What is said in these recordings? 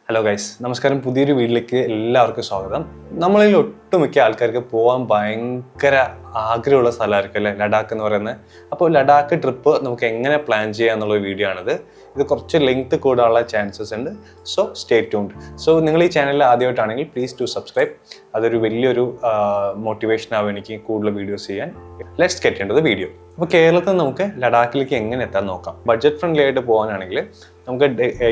Hello guys, നമസ്കാരം. പുതിയൊരു വീട്ടിലേക്ക് എല്ലാവർക്കും സ്വാഗതം. നമ്മളിൽ ഒട്ടുമിക്ക ആൾക്കാർക്ക് പോകാൻ ഭയങ്കര ആഗ്രഹമുള്ള സ്ഥലമായിരിക്കും അല്ലേ ലഡാക്ക് എന്ന് പറയുന്നത്. അപ്പോൾ ലഡാക്ക് ട്രിപ്പ് നമുക്ക് എങ്ങനെ പ്ലാൻ ചെയ്യാം എന്നുള്ള വീഡിയോ ആണിത്. ഇത് കുറച്ച് ലെങ്ത് കൂടാനുള്ള ചാൻസസ് ഉണ്ട്. So stay tuned. സോ നിങ്ങൾ ഈ ചാനലിൽ ആദ്യമായിട്ടാണെങ്കിൽ പ്ലീസ് ടു സബ്സ്ക്രൈബ്. അതൊരു വലിയൊരു മോട്ടിവേഷൻ ആവും എനിക്ക് കൂടുതൽ വീഡിയോസ് ചെയ്യാൻ. Let's get into the video. അപ്പോൾ കേരളത്തിൽ നിന്ന് നമുക്ക് ലഡാക്കിലേക്ക് എങ്ങനെ എത്താൻ നോക്കാം. ബഡ്ജറ്റ് ഫ്രണ്ട്ലി ആയിട്ട് പോകാനാണെങ്കിൽ നമുക്ക്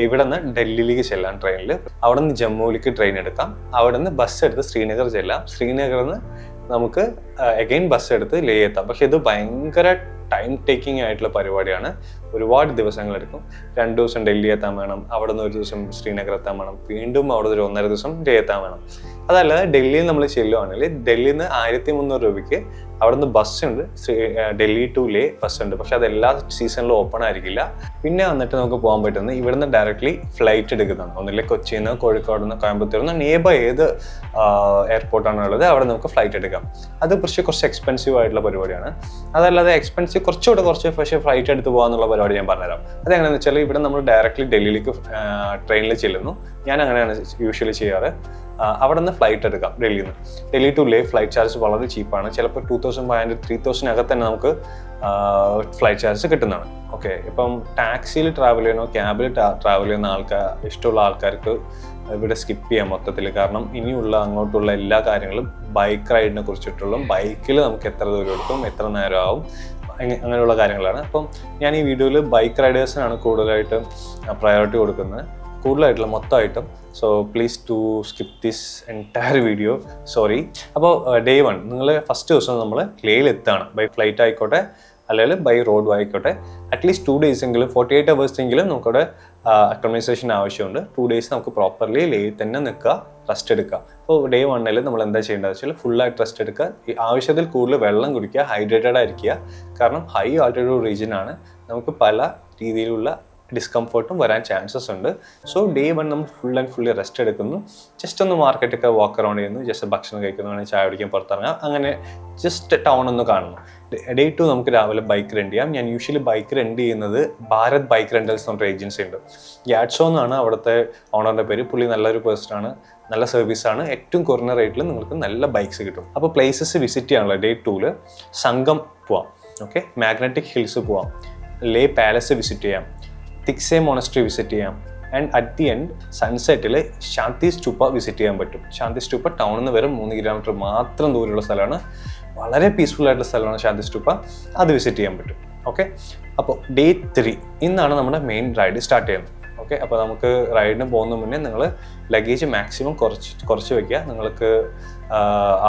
ഇവിടെ നിന്ന് ഡൽഹിയിലേക്ക് ചെല്ലാം ട്രെയിനിൽ. അവിടെ നിന്ന് ജമ്മുവിലേക്ക് ട്രെയിൻ എടുക്കാം. അവിടെ നിന്ന് ബസ് എടുത്ത് ശ്രീനഗർ ചെല്ലാം. ശ്രീനഗറിൽ നിന്ന് നമുക്ക് അഗൈൻ ബസ് എടുത്ത് ലേ എത്താം. പക്ഷെ ഇത് ഭയങ്കര ടൈം ടേക്കിംഗ് ആയിട്ടുള്ള പരിപാടിയാണ്. ഒരുപാട് ദിവസങ്ങളെടുക്കും. 2 ദിവസം ഡൽഹി എത്താൻ വേണം, അവിടെ നിന്ന് 1 ദിവസം ശ്രീനഗർ എത്താൻ വേണം, വീണ്ടും അവിടെ ഒരു 1.5 ദിവസം ലേ എത്താൻ വേണം. അതല്ലാതെ ഡൽഹിയിൽ നമ്മൾ ചെല്ലുവാണെങ്കിൽ ഡൽഹിയിൽ നിന്ന് 1300 രൂപയ്ക്ക് അവിടെ നിന്ന് ബസ്സുണ്ട്. ഡൽഹി ടു ലേ ബസ്സുണ്ട്. പക്ഷെ അത് എല്ലാ സീസണിലും ഓപ്പൺ ആയിരിക്കില്ല. പിന്നെ വന്നിട്ട് നമുക്ക് പോകാൻ പറ്റുന്നത് ഇവിടുന്ന് ഡയറക്റ്റ്ലി ഫ്ലൈറ്റ് എടുക്കുന്നതാണ്. ഒന്നില്ലേ കൊച്ചിയിൽ നിന്ന്, കോഴിക്കോട് നിന്ന്, കോയമ്പത്തൂരിൽ നിന്ന്, നിയർ ബൈ ഏത് എയർപോർട്ടാണ് ഉള്ളത് അവിടെ നമുക്ക് ഫ്ലൈറ്റ് എടുക്കാം. അത് കുറച്ച് എക്സ്പെൻസീവ് ആയിട്ടുള്ള പരിപാടിയാണ്. അതല്ലാതെ കുറച്ച് പക്ഷേ ഫ്ലൈറ്റ് എടുത്ത് പോകാന്നുള്ള പരിപാടി ഞാൻ പറഞ്ഞുതരാം. അതെങ്ങനെയാണെന്ന് വെച്ചാൽ ഇവിടെ നമ്മൾ ഡയറക്റ്റ്ലി ഡൽഹിയിലേക്ക് ട്രെയിനിൽ ചെല്ലുന്നു. ഞാൻ അങ്ങനെയാണ് യൂഷ്വലി ചെയ്യാറ്. അവിടെ നിന്ന് ഫ്ലൈറ്റ് എടുക്കാം. Delhi to Leh flight charge വളരെ ചീപ്പാണ്. ചിലപ്പോൾ 2500 3000 അകത്ത് തന്നെ നമുക്ക് ഫ്ലൈറ്റ് ചാർജ് കിട്ടുന്നതാണ്. ഓക്കെ, ഇപ്പം ടാക്സിയിൽ ട്രാവൽ ചെയ്യണോ ക്യാബിൽ ട്രാവൽ ചെയ്യുന്ന ഇഷ്ടമുള്ള ആൾക്കാർക്ക് ഇവിടെ സ്കിപ്പ് ചെയ്യാം മൊത്തത്തിൽ. കാരണം ഇനിയുള്ള അങ്ങോട്ടുള്ള എല്ലാ കാര്യങ്ങളും ബൈക്ക് റൈഡിനെ കുറിച്ചിട്ടുള്ള, ബൈക്കിൽ നമുക്ക് എത്ര ദൂരം എടുക്കും, എത്ര നേരം ആവും, അങ്ങനെയുള്ള കാര്യങ്ങളാണ്. അപ്പം ഞാൻ ഈ വീഡിയോയിൽ ബൈക്ക് റൈഡേഴ്സിനാണ് കൂടുതലായിട്ട് പ്രയോറിറ്റി കൊടുക്കുന്നത്, കൂടുതലായിട്ടുള്ള മൊത്തമായിട്ടും. So please to skip this entire video, sorry. അപ്പോൾ ഡേ 1 നിങ്ങൾ ഫസ്റ്റ് ദിവസം നമ്മൾ ലേയിൽ എത്താണ്. ബൈ ഫ്ലൈറ്റ് ആയിക്കോട്ടെ അല്ലെങ്കിൽ ബൈ റോഡ് ആയിക്കോട്ടെ. അറ്റ്ലീസ്റ്റ് 2 days എങ്കിലും 48 hours എങ്കിലും നമുക്കവിടെ അക്കോമഡേഷൻ ആവശ്യമുണ്ട്. 2 days നമുക്ക് പ്രോപ്പർലി ലേയിൽ തന്നെ നിൽക്കുക, റെസ്റ്റ് എടുക്കുക. അപ്പോൾ ഡേ 1 നമ്മൾ എന്താ ചെയ്യേണ്ടത് വെച്ചാൽ ഫുള്ളായിട്ട് റെസ്റ്റ് എടുക്കുക. ഈ ആവശ്യത്തിൽ കൂടുതൽ വെള്ളം കുടിക്കുക, ഹൈഡ്രേറ്റഡ് ആയിരിക്കുക. കാരണം ഹൈ ആൾട്ടിറ്റ്യൂഡ് റീജിയൻ ആണ്. നമുക്ക് പല രീതിയിലുള്ള ഡിസ്കംഫർട്ടും വരാൻ ചാൻസസ് ഉണ്ട്. സോ ഡേ 1 നമ്മൾ ഫുള്ളി റെസ്റ്റ് എടുക്കുന്നു. ജസ്റ്റ് ഒന്ന് മാർക്കറ്റൊക്കെ വാക്ക് അറൗണ്ട് ചെയ്യുന്നു, ജസ്റ്റ് ഭക്ഷണം കഴിക്കുന്നു, വേണമെങ്കിൽ ചായ കുടിക്കാൻ പുറത്തിറങ്ങാം, അങ്ങനെ ജസ്റ്റ് ടൗൺ ഒന്ന് കാണുന്നു. ഡേ 2 നമുക്ക് രാവിലെ ബൈക്ക് റെന്റ് ചെയ്യാം. ഞാൻ യൂഷ്വലി ബൈക്ക് റെന്റ് ചെയ്യുന്നത് ഭാരത് ബൈക്ക് റെന്റൽസ് എന്ന് പറഞ്ഞ ഏജൻസി ഉണ്ട്. യാഡ്സോ എന്നാണ് അവിടുത്തെ ഓണറിൻ്റെ പേര്. പുള്ളി നല്ലൊരു പേഴ്സണാണ്, നല്ല സർവീസാണ്. ഏറ്റവും കുറഞ്ഞ റേറ്റിൽ നിങ്ങൾക്ക് നല്ല ബൈക്സ് കിട്ടും. അപ്പോൾ പ്ലേസസ് വിസിറ്റ് ചെയ്യാനുള്ള ഡേ 2 സംഗം പോവാം. ഓക്കെ, മാഗ്നറ്റിക് ഹിൽസ് പോവാം, ലേ പാലസ് വിസിറ്റ് ചെയ്യാം, തിക്സേ മോണസ്ട്രി വിസിറ്റ് ചെയ്യാം. ആൻഡ് അറ്റ് ദി എൻഡ് സൺസെറ്റിൽ ശാന്തി സ്തൂപ്പ വിസിറ്റ് ചെയ്യാൻ പറ്റും. ശാന്തി സ്തൂപ്പ ടൗണിൽ നിന്ന് വെറും 3 കിലോമീറ്റർ മാത്രം ദൂരമുള്ള സ്ഥലമാണ്. വളരെ പീസ്ഫുൾ ആയിട്ടുള്ള സ്ഥലമാണ് ശാന്തി സ്തൂപ്പ. അത് വിസിറ്റ് ചെയ്യാൻ പറ്റും. ഓക്കെ, അപ്പോൾ ഡേ 3 ഇന്നാണ് നമ്മുടെ മെയിൻ റൈഡ് സ്റ്റാർട്ട് ചെയ്യുന്നത്. ഓക്കെ, അപ്പോൾ നമുക്ക് റൈഡിന് പോകുന്ന മുന്നേ നിങ്ങൾ ലഗേജ് മാക്സിമം കുറച്ച് വയ്ക്കുക. നിങ്ങൾക്ക്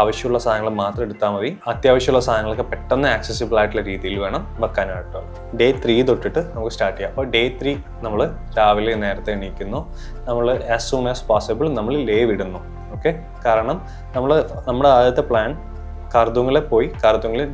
ആവശ്യമുള്ള സാധനങ്ങൾ മാത്രം എടുത്താൽ മതി. അത്യാവശ്യമുള്ള സാധനങ്ങളൊക്കെ പെട്ടെന്ന് ആക്സസിബിൾ ആയിട്ടുള്ള രീതിയിൽ വേണം വെക്കാനായിട്ട്. ഡേ 3 തൊട്ടിട്ട് നമുക്ക് സ്റ്റാർട്ട് ചെയ്യാം. അപ്പോൾ ഡേ 3 നമ്മൾ രാവിലെ നേരത്തെ എണീക്കുന്നു. നമ്മൾ ആസ് സൂൺ ആസ് പോസിബിൾ നമ്മൾ ലേ വിടുന്നു. ഓക്കെ, കാരണം നമ്മുടെ ആദ്യത്തെ പ്ലാൻ കാർദുങ്ങിൽ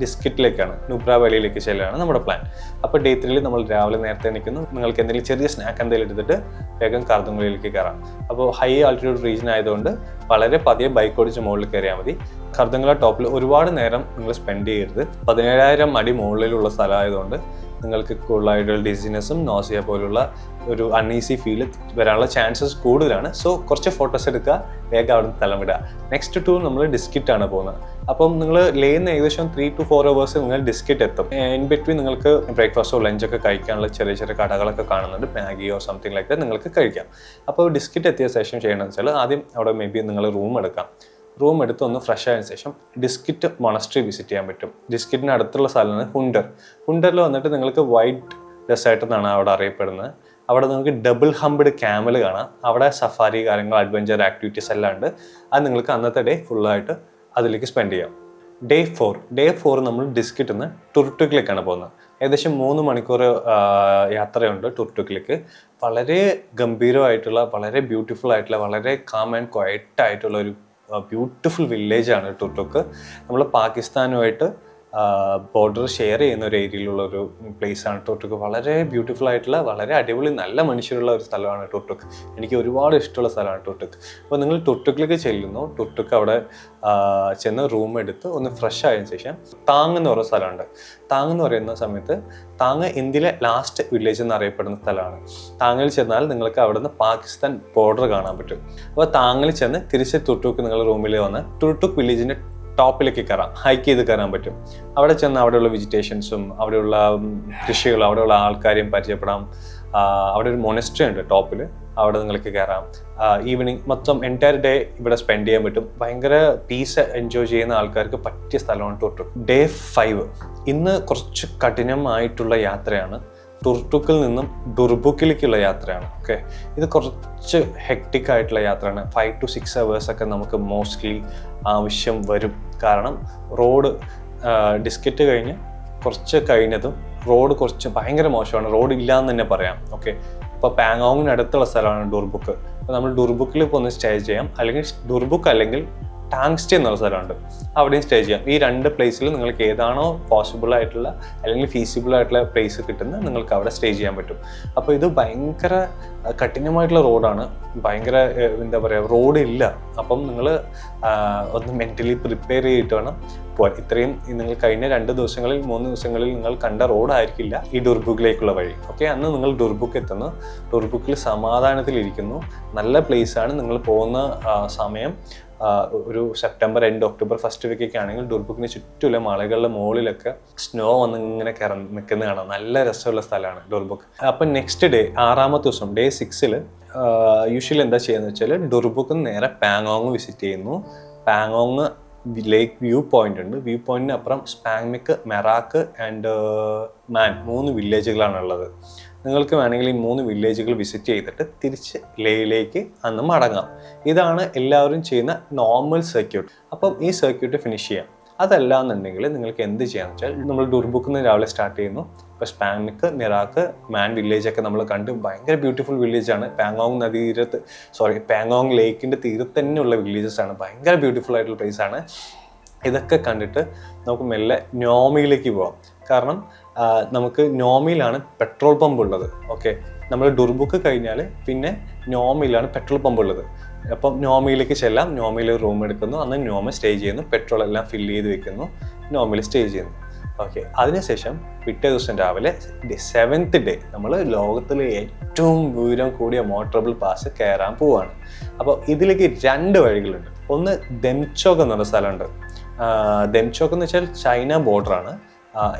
ഡിസ്കിറ്റിലേക്കാണ്, നുബ്ര വാലിയിലേക്ക് ചെല്ലുകയാണ് നമ്മുടെ പ്ലാൻ. അപ്പോൾ ഡേ 3 നമ്മൾ രാവിലെ നേരത്തെ എണീക്കുന്നു. നിങ്ങൾക്ക് എന്തെങ്കിലും ചെറിയ സ്നാക്ക് എന്തെങ്കിലും എടുത്തിട്ട് വേഗം കാർദുങ്ങിലേക്ക് കയറാം. അപ്പോൾ ഹൈ ആൾട്ടിറ്റ്യൂഡ് റീജിയൻ ആയതുകൊണ്ട് വളരെ പതിയെ ബൈക്ക് ഓടിച്ച് മുകളിൽ കയറിയാൽ മതി. കാർദുങ്ങില ടോപ്പിൽ ഒരുപാട് നേരം നിങ്ങൾ സ്പെൻഡ് ചെയ്യരുത്. 17,000 അടി മുകളിലുള്ള സ്ഥലമായതുകൊണ്ട് നിങ്ങൾക്ക് കൂടുതലായിട്ടുള്ള ഡിസിനെസ്സും നോസിയ പോലുള്ള ഒരു അൺഈസി ഫീൽ വരാനുള്ള ചാൻസസ് കൂടുതലാണ്. സോ കുറച്ച് ഫോട്ടോസ് എടുക്കുക, വേഗം അവിടെ നിന്ന് സ്ഥലം വിടുക. നെക്സ്റ്റ് ടൂർ നമ്മൾ ഡിസ്കിറ്റാണ് പോകുന്നത്. അപ്പം നിങ്ങൾ ലേന്ന് ഏകദേശം 3 to 4 hours നിങ്ങൾ ഡിസ്കിറ്റ് എത്തും. ഇൻ ബിറ്റ്വീൻ നിങ്ങൾക്ക് ബ്രേക്ക്ഫാസ്റ്റോ ലഞ്ചൊക്കെ കഴിക്കാനുള്ള ചെറിയ കടകളൊക്കെ കാണുന്നുണ്ട്. മാഗിയോ സംതിങ് ലൈക്ക് ദാറ്റ് നിങ്ങൾക്ക് കഴിക്കാം. അപ്പോൾ ഡിസ്കിറ്റ് എത്തിയ ശേഷം ചെയ്യണമെന്ന് വെച്ചാൽ ആദ്യം അവിടെ മേ ബി നിങ്ങൾ റൂം എടുക്കാം. റൂം എടുത്ത് ഒന്ന് ഫ്രഷ് ആയതിനു ശേഷം ഡിസ്കിറ്റ് മൊണസ്ട്രി വിസിറ്റ് ചെയ്യാൻ പറ്റും. ഡിസ്കിറ്റിന് അടുത്തുള്ള സ്ഥലമാണ് ഹുണ്ടറിൽ വന്നിട്ട് നിങ്ങൾക്ക് വൈറ്റ് ഡെസേർട്ട് എന്നാണ് അവിടെ അറിയപ്പെടുന്നത്. അവിടെ നിങ്ങൾക്ക് ഡബിൾ ഹംപ്ഡ് ക്യാമൽ കാണാം. അവിടെ സഫാരി കാര്യങ്ങൾ, അഡ്വഞ്ചർ ആക്ടിവിറ്റീസ് എല്ലാം ഉണ്ട്. അത് നിങ്ങൾക്ക് അന്നത്തെ ഡേ ഫുള്ളായിട്ട് അതിലേക്ക് സ്പെൻഡ് ചെയ്യാം. ഡേ 4 നമ്മൾ ഡിസ്കിറ്റിൽ നിന്ന് ടുർട്ടുക്കിലേക്കാണ് പോകുന്നത്. ഏകദേശം 3 മണിക്കൂർ യാത്രയുണ്ട് ടുർട്ടുക്കിലേക്ക്. വളരെ ഗംഭീരമായിട്ടുള്ള, വളരെ ബ്യൂട്ടിഫുൾ ആയിട്ടുള്ള, വളരെ കാം ആൻഡ് ക്വയറ്റ് ആയിട്ടുള്ള ഒരു ബ്യൂട്ടിഫുൾ വില്ലേജാണ് ടുർട്ടുക്ക്. നമ്മൾ പാകിസ്ഥാനുമായിട്ട് ബോർഡർ ഷെയർ ചെയ്യുന്ന ഒരു ഏരിയയിലുള്ള ഒരു പ്ലേസാണ് ടുർട്ടുക്ക്. വളരെ ബ്യൂട്ടിഫുൾ ആയിട്ടുള്ള, വളരെ അടിപൊളി നല്ല മനുഷ്യരുള്ള ഒരു സ്ഥലമാണ് ടുർട്ടുക്ക്. എനിക്ക് ഒരുപാട് ഇഷ്ടമുള്ള സ്ഥലമാണ് ടുർട്ടുക്ക്. അപ്പോൾ നിങ്ങൾ ടുർട്ടുക്കിലേക്ക് ചെല്ലുന്നു. ടുർട്ടുക്ക് അവിടെ ചെന്ന് റൂം എടുത്ത് ഒന്ന് ഫ്രഷ് ആയതിനു ശേഷം താങ് എന്ന് പറയുന്ന സ്ഥലമുണ്ട്. താങ് എന്ന് പറയുന്ന സമയത്ത് താങ് ഇന്ത്യയിലെ ലാസ്റ്റ് വില്ലേജ് എന്നറിയപ്പെടുന്ന സ്ഥലമാണ്. താങ്ങിൽ ചെന്നാൽ നിങ്ങൾക്ക് അവിടെ നിന്ന് പാകിസ്ഥാൻ ബോർഡർ കാണാൻ പറ്റും. അപ്പോൾ താങ്ങിൽ ചെന്ന് തിരിച്ച് ടുർട്ടുക്ക് നിങ്ങൾ റൂമിൽ വന്ന് ടുർട്ടുക്ക് വില്ലേജിൻ്റെ ടോപ്പിലേക്ക് കയറാം, ഹൈക്ക് ചെയ്ത് കയറാൻ പറ്റും. അവിടെ ചെന്ന് അവിടെയുള്ള വെജിറ്റേഷൻസും അവിടെയുള്ള കൃഷികളും അവിടെയുള്ള ആൾക്കാരെയും പരിചയപ്പെടാം. അവിടെ ഒരു മൊണസ്ട്രി ഉണ്ട് ടോപ്പിൽ, അവിടെ നിങ്ങൾക്ക് കയറാം. ഈവനിങ് മൊത്തം എൻറ്റയർ ഡേ ഇവിടെ സ്പെൻഡ് ചെയ്യാൻ പറ്റും. ഭയങ്കര പീസ് എൻജോയ് ചെയ്യുന്ന ആൾക്കാർക്ക് പറ്റിയ സ്ഥലമാണ് ടുർട്ടുക്ക്. ഡേ 5 ഇന്ന് കുറച്ച് കഠിനമായിട്ടുള്ള യാത്രയാണ്. ടുർട്ടുക്കിൽ നിന്നും ഡുർബുക്കിലേക്കുള്ള യാത്രയാണ്. ഓക്കെ, ഇത് കുറച്ച് ഹെക്ടിക് ആയിട്ടുള്ള യാത്രയാണ്. 5 to 6 hours ഒക്കെ നമുക്ക് മോസ്റ്റ്ലി ആവശ്യം വരും. കാരണം റോഡ് ഡിസ്കറ്റ് കഴിഞ്ഞ് കുറച്ച് കഴിഞ്ഞതും റോഡ് കുറച്ച് ഭയങ്കര മോശമാണ്. റോഡ് ഇല്ലയെന്ന് തന്നെ പറയാം. ഓക്കെ, ഇപ്പോൾ പാങ്ങോങ്ങിന് അടുത്തുള്ള സ്ഥലമാണ് ഡുർബുക്ക്. അപ്പോൾ നമ്മൾ ഡുർബുക്കിൽ ഇപ്പോൾ ഒന്ന് സ്റ്റേ ചെയ്യാം, അല്ലെങ്കിൽ ഡുർബുക്ക് അല്ലെങ്കിൽ ടാങ്സ്റ്റേ എന്നുള്ള സ്ഥലമുണ്ട്, അവിടെയും സ്റ്റേ ചെയ്യാം. ഈ 2 പ്ലേസിൽ നിങ്ങൾക്ക് ഏതാണോ പോസിബിൾ ആയിട്ടുള്ള അല്ലെങ്കിൽ ഫീസിബിൾ ആയിട്ടുള്ള പ്ലേസ് കിട്ടുന്നത് നിങ്ങൾക്ക് അവിടെ സ്റ്റേ ചെയ്യാൻ പറ്റും. അപ്പോൾ ഇത് ഭയങ്കര കഠിനമായിട്ടുള്ള റോഡാണ്. ഭയങ്കര എന്താ പറയുക, റോഡ് ഇല്ല. അപ്പം നിങ്ങൾ ഒന്ന് മെൻ്റലി പ്രിപ്പയർ ചെയ്തിട്ട് വേണം പോകാൻ. ഇത്രയും നിങ്ങൾ കഴിഞ്ഞ 2 ദിവസങ്ങളിൽ 3 ദിവസങ്ങളിൽ നിങ്ങൾ കണ്ട റോഡായിരിക്കില്ല ഈ ഡുർബുക്കിലേക്കുള്ള വഴി. ഓക്കെ, അന്ന് നിങ്ങൾ ഡുർബുക്ക് എത്തുന്നു. ഡുർബുക്കിൽ സമാധാനത്തിലിരിക്കുന്നു. നല്ല പ്ലേസാണ്. നിങ്ങൾ പോകുന്ന സമയം ഒരു സെപ്റ്റംബർ എൻഡ് ഒക്ടോബർ ഫസ്റ്റ് വീക്കൊക്കെ ആണെങ്കിൽ ഡുർബുക്കിന് ചുറ്റുമുള്ള മലകളുടെ മുകളിലൊക്കെ സ്നോ വന്ന് ഇങ്ങനെ നിൽക്കുന്ന കാണാം. നല്ല രസമുള്ള സ്ഥലമാണ് ഡുർബുക്ക്. അപ്പം നെക്സ്റ്റ് ഡേ 6ാമത്തെ ദിവസം ഡേ 6 യൂഷ്വലി എന്താ ചെയ്യുന്നത് വെച്ചാൽ ഡുർബുക്കിൽ നിന്ന് നേരെ പാങ്ങോങ് വിസിറ്റ് ചെയ്യുന്നു. പാങ്ങോങ് ലേക്ക് വ്യൂ പോയിന്റ് ഉണ്ട്. വ്യൂ പോയിന്റിന് അപ്പുറം സ്പാങ്മിക്ക്, മെറാക്ക് ആൻഡ് മാൻ 3 വില്ലേജുകളാണുള്ളത്. നിങ്ങൾക്ക് വേണമെങ്കിൽ ഈ 3 വില്ലേജുകൾ വിസിറ്റ് ചെയ്തിട്ട് തിരിച്ച് ലേയിലേക്ക് അന്ന് മടങ്ങാം. ഇതാണ് എല്ലാവരും ചെയ്യുന്ന നോർമൽ സർക്യൂട്ട്. അപ്പം ഈ സർക്യൂട്ട് ഫിനിഷ് ചെയ്യാം. അതല്ല എന്നുണ്ടെങ്കിൽ നിങ്ങൾക്ക് എന്ത് ചെയ്യാന്ന് വെച്ചാൽ നമ്മൾ ഡുർബുക്കിൽ നിന്ന് രാവിലെ സ്റ്റാർട്ട് ചെയ്യുന്നു. ഇപ്പോൾ സ്പാങ്മിക്ക്, മെറാക്ക്, മാൻ വില്ലേജൊക്കെ നമ്മൾ കണ്ട് ഭയങ്കര ബ്യൂട്ടിഫുൾ വില്ലേജാണ്. പാങ്ങോങ് ലേക്കിൻ്റെ തീരത്ത് തന്നെയുള്ള വില്ലേജസ് ആണ്. ഭയങ്കര ബ്യൂട്ടിഫുൾ ആയിട്ടുള്ള പ്ലേസ് ആണ്. ഇതൊക്കെ കണ്ടിട്ട് നമുക്ക് മെല്ലെ നോമിയിലേക്ക് പോവാം. കാരണം നമുക്ക് നോമിയിലാണ് പെട്രോൾ പമ്പ് ഉള്ളത്. ഓക്കെ, നമ്മൾ ഡുർബുക്ക് കഴിഞ്ഞാൽ പിന്നെ നോമിയിലാണ് പെട്രോൾ പമ്പ് ഉള്ളത്. അപ്പം നോമിയിലേക്ക് ചെല്ലാം. നോമിയിൽ റൂം എടുക്കുന്നു. അന്ന് നോമ സ്റ്റേ ചെയ്യുന്നു. പെട്രോൾ എല്ലാം ഫില്ല് ചെയ്ത് വെക്കുന്നു. നോമിൽ സ്റ്റേ ചെയ്യുന്നു. ഓക്കെ, അതിനുശേഷം പിറ്റേ ദിവസം രാവിലെ 7th ഡേ നമ്മൾ ലോകത്തിലെ ഏറ്റവും ദൂരം കൂടിയ മോട്ടറബിൾ പാസ് കയറാൻ പോവുകയാണ്. അപ്പോൾ ഇതിലേക്ക് 2 വഴികളുണ്ട്. ഒന്ന് ദെംചോക്ക് എന്നുള്ള സ്ഥലമുണ്ട്. ദെംചോക്ക് എന്ന് വെച്ചാൽ ചൈന ബോർഡറാണ്.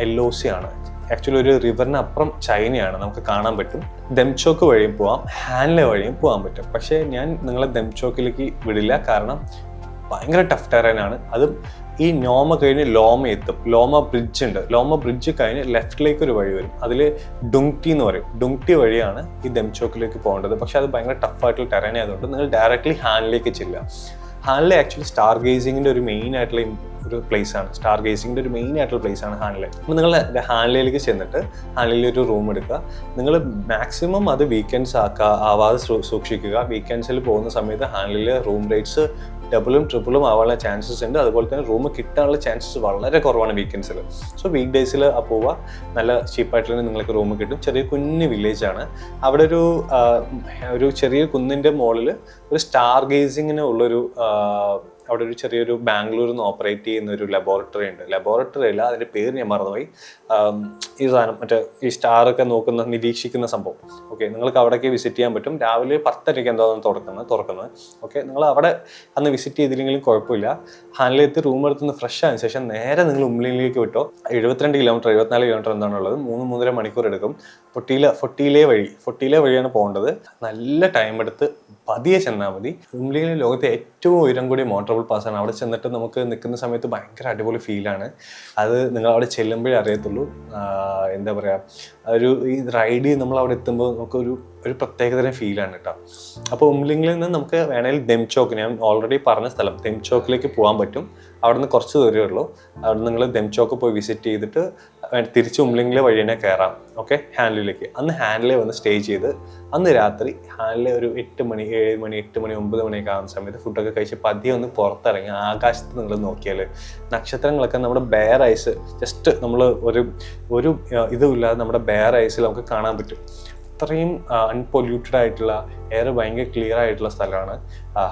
LOC ആണ്. ആക്ച്വലി ഒരു റിവറിന് അപ്പുറം ചൈനയാണ്. നമുക്ക് കാണാൻ പറ്റും. ദെംചോക്ക് വഴിയും പോവാം, ഹാൻലെ വഴിയും പോകാൻ പറ്റും. പക്ഷേ ഞാൻ നിങ്ങളെ ദെംചോക്കിലേക്ക് വിടില്ല. കാരണം ഭയങ്കര ടഫ് ടെറൈനാണ്. അതും ഈ നോമ കഴിഞ്ഞ് ലോമ എത്തും. ലോമ ബ്രിഡ്ജ് ഉണ്ട്. ലോമ ബ്രിഡ്ജ് കഴിഞ്ഞ് ലെഫ്റ്റിലേക്ക് ഒരു വഴി വരും. അതിൽ ഡുങ്ടി എന്ന് പറയും. ഡുങ്ടി വഴിയാണ് ഈ ദെംചോക്കിലേക്ക് പോകേണ്ടത്. പക്ഷേ അത് ഭയങ്കര ടഫായിട്ടുള്ള ടെറൈൻ ആയതുകൊണ്ട് നിങ്ങൾ ഡയറക്റ്റ്ലി ഹാനിലേക്ക് ചെല്ലുക. ഹാനിലെ ആക്ച്വലി സ്റ്റാർ ഗേസിങ്ങിൻ്റെ ഒരു മെയിൻ ആയിട്ടുള്ള ഒരു പ്ലേസ് ആണ്. സ്റ്റാർ ഗേസിങ്ങിൻ്റെ ഒരു മെയിൻ ആയിട്ടുള്ള പ്ലേസ് ആണ് ഹാനിലെ. അപ്പോൾ നിങ്ങൾ ഹാനിലയിലേക്ക് ചെന്നിട്ട് ഹാനിലയിൽ ഒരു റൂം എടുക്കുക. നിങ്ങൾ മാക്സിമം അത് വീക്കെൻഡ്സ് ആവാതെ സൂക്ഷിക്കുക. വീക്കെൻഡ്സിൽ പോകുന്ന സമയത്ത് ഹാനിലയിൽ റൂം റേറ്റ്സ് ഡബിളും ട്രിപ്പിളും ആവാനുള്ള ചാൻസസ് ഉണ്ട്. അതുപോലെ തന്നെ റൂം കിട്ടാനുള്ള ചാൻസസ് വളരെ കുറവാണ് വീക്കെൻഡ്സിൽ. സോ വീക്ക് ഡേയ്സിൽ പോവുക. നല്ല ചീപ്പായിട്ട് തന്നെ നിങ്ങൾക്ക് റൂം കിട്ടും. ചെറിയ കുഞ്ഞ് വില്ലേജാണ്. അവിടെ ഒരു ചെറിയ കുന്നിൻ്റെ മുകളിൽ ഒരു സ്റ്റാർ ഗേസിങ്ങിന് ഉള്ളൊരു അവിടെ ഒരു ചെറിയൊരു ബാംഗ്ലൂരിൽ നിന്ന് ഓപ്പറേറ്റ് ചെയ്യുന്ന ഒരു ലബോറട്ടറി ഉണ്ട്. ലബോറട്ടറി അല്ല, അതിൻ്റെ പേര് ഞാൻ മറന്നുപോയി. ഈ സാധനം മറ്റേ ഈ സ്റ്റാറൊക്കെ നിരീക്ഷിക്കുന്ന സംഭവം. ഓക്കെ, നിങ്ങൾക്ക് അവിടേക്ക് വിസിറ്റ് ചെയ്യാൻ പറ്റും. രാവിലെ 10:30 എന്തോ തുറക്കുന്നത്. ഓക്കെ, നിങ്ങൾ അവിടെ അന്ന് വിസിറ്റ് ചെയ്തില്ലെങ്കിലും കുഴപ്പമില്ല. ഹാനിലെത്തി റൂം എടുത്തുനിന്ന് ഫ്രഷ് ആയതിനു ശേഷം നേരെ നിങ്ങൾ ഉമ്ലിയിലേക്ക് വിട്ടോ. 72 കിലോമീറ്റർ 74 കിലോമീറ്റർ എന്താണുള്ളത്. 3-3.5 മണിക്കൂർ എടുക്കും. ഫൊട്ടീലെ വഴിയാണ് പോകേണ്ടത്. നല്ല ടൈം എടുത്ത് പതിയെ ചെന്നാൽ മതി. ഉമ്ലിയിലെ ലോകത്തെ ഏറ്റവും ഉയരം കൂടിയ മോട്ടറബിൾ പാസ്സാണ്. അവിടെ ചെന്നിട്ട് നമുക്ക് നിൽക്കുന്ന സമയത്ത് ഭയങ്കര അടിപൊളി ഫീലാണ്. അത് നിങ്ങൾ അവിടെ ചെല്ലുമ്പോഴേ അറിയത്തുള്ളൂ. എന്താ പറയുക, ഈ റൈഡ് നമ്മൾ അവിടെ എത്തുമ്പോൾ നമുക്കൊരു ഒരു പ്രത്യേകതരം ഫീലാണ് കേട്ടോ. അപ്പോൾ ഉംലിംഗിൽ നിന്ന് നമുക്ക് വേണമെങ്കിൽ ദെംചോക്ക്, ഞാൻ ഓൾറെഡി പറഞ്ഞ സ്ഥലം ദെംചോക്കിലേക്ക് പോകാൻ പറ്റും. അവിടെ നിന്ന് കുറച്ച് ദൂരമേ ഉള്ളൂ. അവിടെ നിങ്ങൾ ദെംചോക്ക് പോയി വിസിറ്റ് ചെയ്തിട്ട് തിരിച്ച് ഉംലിംഗിലെ വഴി തന്നെ കയറാം. ഓക്കെ, ഹാൻഡ്ലിലേക്ക്. അന്ന് ഹാൻഡ്ലേ വന്ന് സ്റ്റേ ചെയ്ത് അന്ന് രാത്രി ഹാൻഡ്ലേ ഒരു 8 മണി 7 മണി 8 മണി 9 മണിയൊക്കെ ആകുന്ന സമയത്ത് ഫുഡൊക്കെ കഴിച്ച് പതിയെ ഒന്ന് പുറത്തിറങ്ങി ആകാശത്ത് നിങ്ങൾ നോക്കിയാൽ നക്ഷത്രങ്ങളൊക്കെ നമ്മുടെ ബെയർ ഐസ്, ജസ്റ്റ് നമ്മൾ ഒരു ഇതുമില്ലാതെ നമ്മുടെ ബെയർ ഐസിൽ നമുക്ക് കാണാൻ പറ്റും. അത്രയും അൺപൊല്യൂട്ടഡ് ആയിട്ടുള്ള എയർ, ഭയങ്കര ക്ലിയർ ആയിട്ടുള്ള സ്ഥലമാണ്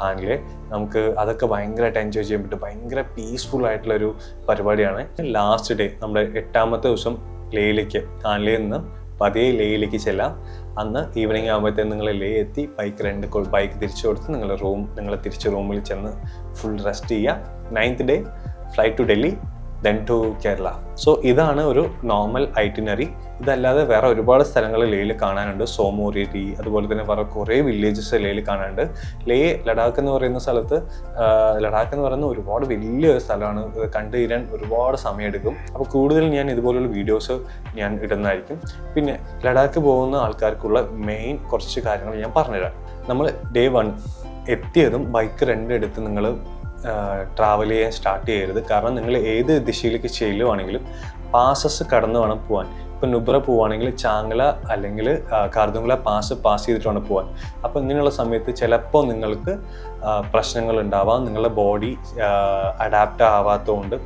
ഹാൻഡ്ലേ. നമുക്ക് അതൊക്കെ ഭയങ്കരമായിട്ട് എൻജോയ് ചെയ്യാൻ പറ്റും. ഭയങ്കര പീസ്ഫുൾ ആയിട്ടുള്ളൊരു പരിപാടിയാണ്. ലാസ്റ്റ് ഡേ നമ്മുടെ 8ാമത്തെ ദിവസം ലേയിലേക്ക്, ഹാൻഡ്ലേയിൽ നിന്ന് പതിയെ ലേയിലേക്ക് ചെല്ലാം. അന്ന് ഈവനിങ് ആകുമ്പോഴത്തേക്കും നിങ്ങൾ ലേ എത്തി ബൈക്ക് തിരിച്ചു കൊടുത്ത് നിങ്ങൾ തിരിച്ച് റൂമിൽ ചെന്ന് ഫുൾ റെസ്റ്റ് ചെയ്യുക. 9th day flight to Delhi, then to Kerala. So ഇതാണ് ഒരു നോർമൽ ഐറ്റിനറി. ഇതല്ലാതെ വേറെ ഒരുപാട് സ്ഥലങ്ങൾ ലേയിൽ കാണാനുണ്ട്. സോമോരി, അതുപോലെ തന്നെ വേറെ കുറേ വില്ലേജസ് ലേയിൽ കാണാനുണ്ട്. ലഡാക്ക് എന്ന് പറയുന്ന സ്ഥലത്ത്, ലഡാക്ക് എന്ന് പറയുന്ന ഒരുപാട് വലിയൊരു സ്ഥലമാണ്. ഇത് കണ്ടു തീരാൻ ഒരുപാട് സമയമെടുക്കും. അപ്പോൾ കൂടുതൽ ഞാൻ ഇതുപോലുള്ള വീഡിയോസ് ഞാൻ ഇടുന്നതായിരിക്കും. പിന്നെ ലഡാക്ക് പോകുന്ന ആൾക്കാർക്കുള്ള മെയിൻ കുറച്ച് കാര്യങ്ങൾ ഞാൻ പറഞ്ഞുതരാം. നമ്മൾ Day 1 എത്തിയതും ബൈക്ക് റെൻ്റ് എടുത്ത് നിങ്ങൾ ട്രാവൽ ചെയ്യാൻ സ്റ്റാർട്ട് ചെയ്യരുത്. കാരണം നിങ്ങൾ ഏത് ദിശയിലേക്ക് ചെല്ലുവാണെങ്കിലും പാസസ് കടന്ന് വേണം പോകാൻ. ഇപ്പം നുബ്ര പോവുകയാണെങ്കിൽ ചാങ്ല അല്ലെങ്കിൽ കാർദുങ്ല പാസ് ചെയ്തിട്ട് വേണം പോകാൻ. അപ്പോൾ ഇങ്ങനെയുള്ള സമയത്ത് ചിലപ്പോൾ നിങ്ങൾക്ക് പ്രശ്നങ്ങൾ ഉണ്ടാവാം. നിങ്ങളുടെ ബോഡി അഡാപ്റ്റ് ആവാത്തതുകൊണ്ട്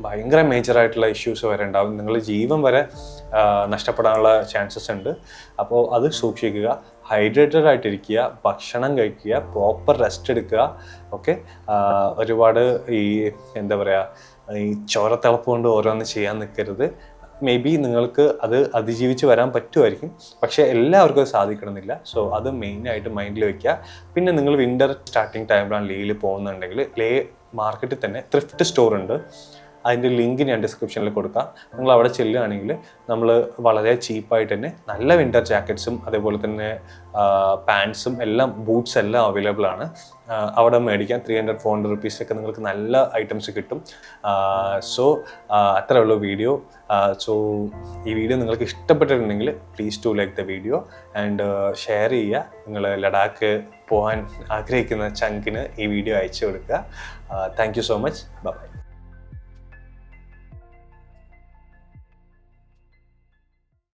ഭയങ്കര മേജറായിട്ടുള്ള ഇഷ്യൂസ് വരെ ഉണ്ടാവും. നിങ്ങളുടെ ജീവൻ വരെ നഷ്ടപ്പെടാനുള്ള ചാൻസസ് ഉണ്ട്. അപ്പോൾ അത് സൂക്ഷിക്കുക. ഹൈഡ്രേറ്റഡ് ആയിട്ടിരിക്കുക, ഭക്ഷണം കഴിക്കുക, പ്രോപ്പർ റെസ്റ്റ് എടുക്കുക. ഓക്കെ, ഒരുപാട് എന്താ പറയുക, ചോരത്തിളപ്പ് കൊണ്ട് ഓരോന്ന് ചെയ്യാൻ നിൽക്കരുത്. മേ ബി നിങ്ങൾക്ക് അത് അതിജീവിച്ച് വരാൻ പറ്റുമായിരിക്കും, പക്ഷേ എല്ലാവർക്കും അത് സാധിക്കണമെന്നില്ല. സോ അത് മെയിനായിട്ട് മൈൻഡിൽ വയ്ക്കുക. പിന്നെ നിങ്ങൾ വിൻ്റർ സ്റ്റാർട്ടിങ് ടൈമിലാണ് ലേയിൽ പോകുന്നുണ്ടെങ്കിൽ ലേ മാർക്കറ്റിൽ തന്നെ ത്രിഫ്റ്റ് സ്റ്റോർ ഉണ്ട്. അതിൻ്റെ ലിങ്ക് ഞാൻ ഡിസ്ക്രിപ്ഷനിൽ കൊടുക്കാം. നിങ്ങൾ അവിടെ ചെല്ലുകയാണെങ്കിൽ നമ്മൾ വളരെ ചീപ്പായിട്ട് തന്നെ നല്ല വിൻ്റർ ജാക്കറ്റ്സും അതേപോലെ തന്നെ പാൻസും എല്ലാം, ബൂട്ട്സ് എല്ലാം അവൈലബിൾ ആണ്. അവിടെ മേടിക്കാൻ 300-400 റുപ്പീസൊക്കെ നിങ്ങൾക്ക് നല്ല ഐറ്റംസ് കിട്ടും. സോ അത്രേ ഉള്ളൂ വീഡിയോ. സോ ഈ വീഡിയോ നിങ്ങൾക്ക് ഇഷ്ടപ്പെട്ടിട്ടുണ്ടെങ്കിൽ please to like the video and share ചെയ്യുക. നിങ്ങൾ ലഡാക്ക് പോകാൻ ആഗ്രഹിക്കുന്ന ചങ്കിന് ഈ വീഡിയോ അയച്ചു കൊടുക്കുക. Thank you so much. By.